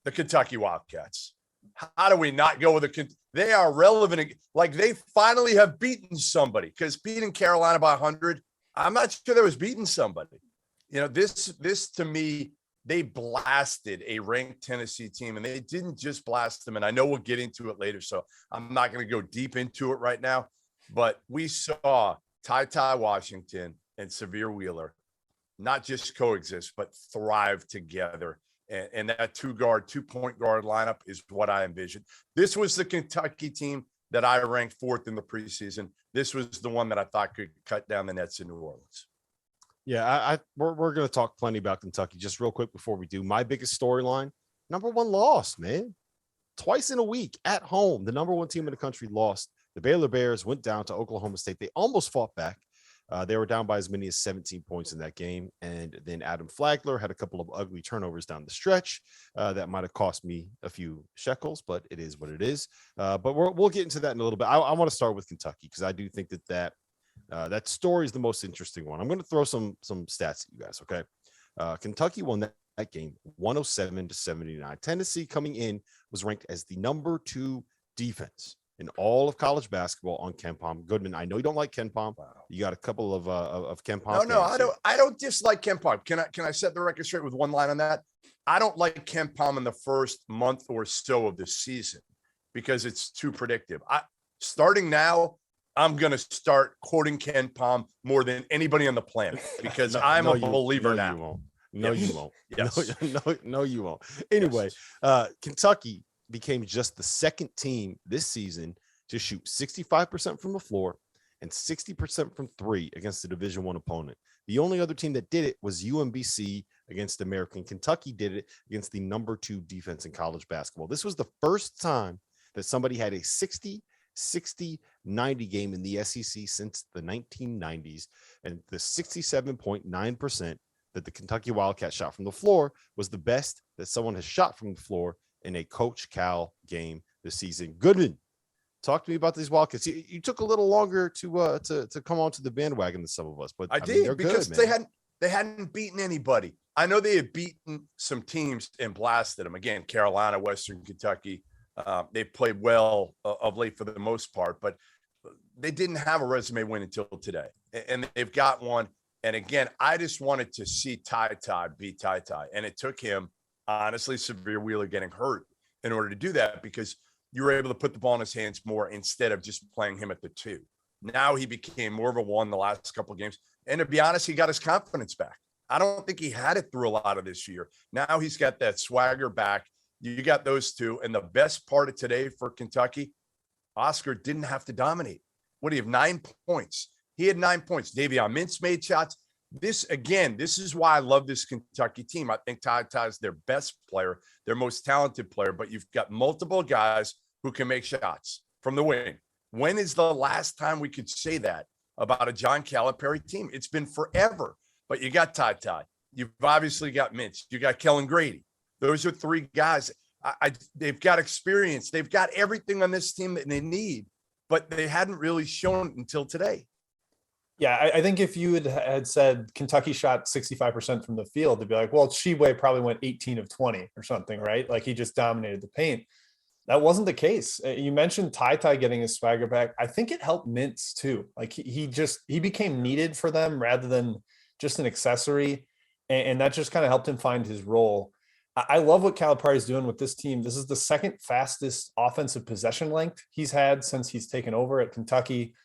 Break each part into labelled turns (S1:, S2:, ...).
S1: The Kentucky Wildcats. How do we not go with they are relevant. Like they finally have beaten somebody, because beating Carolina by 100, I'm not sure they was beating somebody. This to me, they blasted a ranked Tennessee team, and they didn't just blast them. And I know we'll get into it later, so I'm not going to go deep into it right now. But we saw Ty Washington and Sahvir Wheeler not just coexist, but thrive together. And that two-point guard lineup is what I envisioned. This was the Kentucky team that I ranked fourth in the preseason. This was the one that I thought could cut down the nets in New Orleans.
S2: Yeah, we're going to talk plenty about Kentucky. Just real quick before we do, my biggest storyline, number one loss, man. Twice in a week at home, the number one team in the country lost. The Baylor Bears went down to Oklahoma State. They almost fought back. They were down by as many as 17 points in that game. And then Adam Flagler had a couple of ugly turnovers down the stretch. That might have cost me a few shekels, but it is what it is. But we'll get into that in a little bit. I want to start with Kentucky, because I do think that story is the most interesting one. I'm going to throw some stats at you guys, okay? Kentucky won that game 107-79. Tennessee, coming in, was ranked as the number 2 defense in all of college basketball on KenPom. Goodman, I know you don't like KenPom. Wow. You got a couple of KenPom.
S1: No, I don't dislike KenPom. Can I set the record straight with one line on that? I don't like KenPom in the first month or so of the season because it's too predictive. Starting now, I'm going to start quoting KenPom more than anybody on the planet, because I'm a believer now.
S2: You won't.
S1: Yes.
S2: No, you won't. Anyway, Kentucky became just the second team this season to shoot 65% from the floor and 60% from 3 against the Division I opponent. The only other team that did it was UMBC against American. Kentucky did it against the number 2 defense in college basketball. This was the first time that somebody had a 60-90 game in the SEC since the 1990s, and the 67.9% that the Kentucky Wildcats shot from the floor was the best that someone has shot from the floor in a Coach Cal game this season. Goodman, talk to me about these Wildcats. You took a little longer to come onto the bandwagon than some of us, but
S1: I did, because they hadn't beaten anybody. I know they had beaten some teams and blasted them. Again, Carolina, Western Kentucky. They played well of late for the most part, but they didn't have a resume win until today, and they've got one. And again, I just wanted to see Ty beat Ty, and it took him, honestly, Sahvir Wheeler getting hurt in order to do that, because you were able to put the ball in his hands more instead of just playing him at the 2. Now he became more of a 1 the last couple of games. And to be honest, he got his confidence back. I don't think he had it through a lot of this year. Now he's got that swagger back. You got those 2. And the best part of today for Kentucky, Oscar didn't have to dominate. What do you have? 9 points. He had 9 points. Davion Mintz made shots. This is why I love this Kentucky team. I think Ty is their best player, their most talented player, but you've got multiple guys who can make shots from the wing. When is the last time we could say that about a John Calipari team? It's been forever, but you got Ty. You've obviously got Mintz. You got Kellen Grady. Those are 3 guys. They've got experience. They've got everything on this team that they need, but they hadn't really shown it until today.
S3: Yeah, I think if you had said Kentucky shot 65% from the field, they'd be like, well, Tshiebwe probably went 18 of 20 or something, right? Like he just dominated the paint. That wasn't the case. You mentioned Ty getting his swagger back. I think it helped Mintz too. Like he became needed for them rather than just an accessory. And that just kind of helped him find his role. I love what Calipari is doing with this team. This is the second fastest offensive possession length he's had since he's taken over at Kentucky.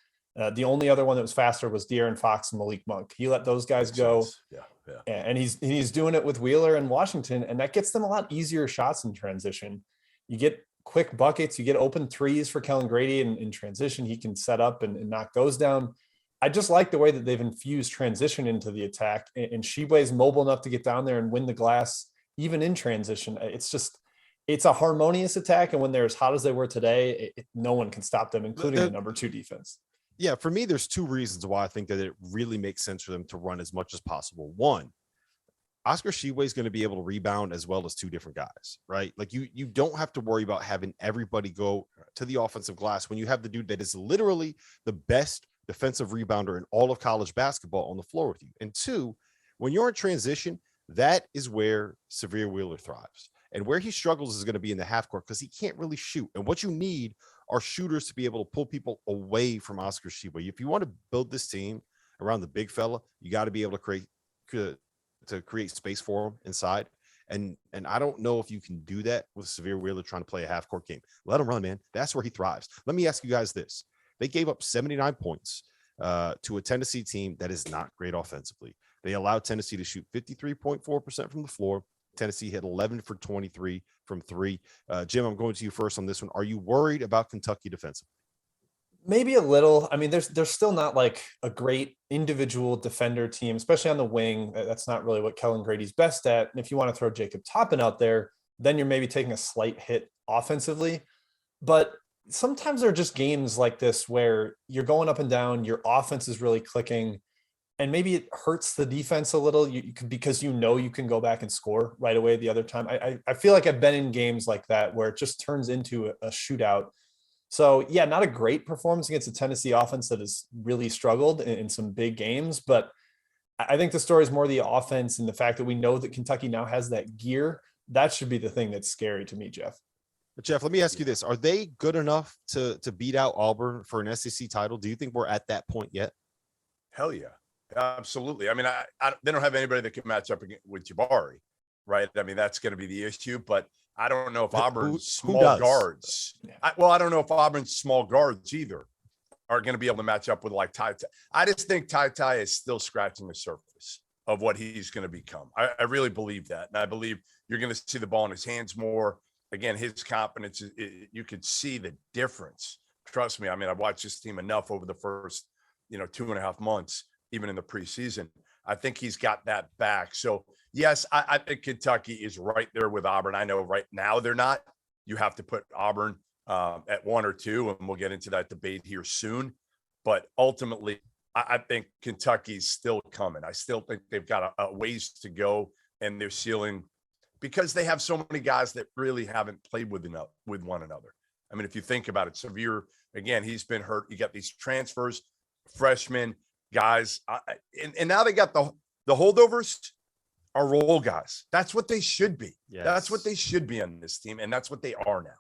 S3: The only other one that was faster was De'Aaron Fox and Malik Monk. He let those guys go. Yeah. And he's doing it with Wheeler and Washington, and that gets them a lot easier shots in transition. You get quick buckets, you get open threes for Kellen Grady in transition. He can set up and knock those down. I just like the way that they've infused transition into the attack, and Tshiebwe is mobile enough to get down there and win the glass, even in transition. It's a harmonious attack, and when they're as hot as they were today, no one can stop them, including the number 2 defense.
S2: Yeah, for me, there's 2 reasons why I think that it really makes sense for them to run as much as possible. One, Oscar Tshiebwe is going to be able to rebound as well as 2 different guys, right? Like you don't have to worry about having everybody go to the offensive glass when you have the dude that is literally the best defensive rebounder in all of college basketball on the floor with you. And 2, when you're in transition, that is where Sahvir Wheeler thrives. And where he struggles is going to be in the half court because he can't really shoot. And what you need are shooters to be able to pull people away from Oscar Tshiebwe. If you want to build this team around the big fella, you got to be able to create space for him inside. And I don't know if you can do that with Sahvir Wheeler trying to play a half court game. Let him run, man. That's where he thrives. Let me ask you guys this. They gave up 79 points to a Tennessee team that is not great offensively. They allowed Tennessee to shoot 53.4% from the floor. Tennessee hit 11 for 23 from three. Jim, I'm going to you first on this one. Are you worried about Kentucky defensively?
S3: Maybe a little. I mean, there's still not like a great individual defender team, especially on the wing. That's not really what Kellen Grady's best at. And if you want to throw Jacob Toppin out there, then you're maybe taking a slight hit offensively. But sometimes there are just games like this where you're going up and down, your offense is really clicking, and maybe it hurts the defense a little because you know you can go back and score right away the other time. I feel like I've been in games like that where it just turns into a shootout. So yeah, not a great performance against a Tennessee offense that has really struggled in some big games, but I think the story is more the offense and the fact that we know that Kentucky now has that gear. That should be the thing that's scary to me, Jeff.
S2: But Jeff, let me ask you this. Are they good enough to beat out Auburn for an SEC title? Do you think we're at that point yet?
S1: Hell yeah. Absolutely. I mean, they don't have anybody that can match up with Jabari, right? I mean, that's going to be the issue, but I don't know if Auburn's small guards. I don't know if Auburn's small guards either are going to be able to match up with like Ty. I just think Ty is still scratching the surface of what he's going to become. I really believe that. And I believe you're going to see the ball in his hands more. Again, his confidence, you could see the difference. Trust me. I mean, I've watched this team enough over the first, 2.5 months, even in the preseason. I think he's got that back. So yes, I think Kentucky is right there with Auburn. I know right now they're not. You have to put Auburn at 1 or 2, and we'll get into that debate here soon. But ultimately, I think Kentucky's still coming. I still think they've got a ways to go, and their ceiling, because they have so many guys that really haven't played with one another. I mean, if you think about it, Sahvir, again, he's been hurt. You got these transfers, freshmen, guys, and now they got the holdovers are role guys. That's what they should be. Yes. That's what they should be on this team, and that's what they are now.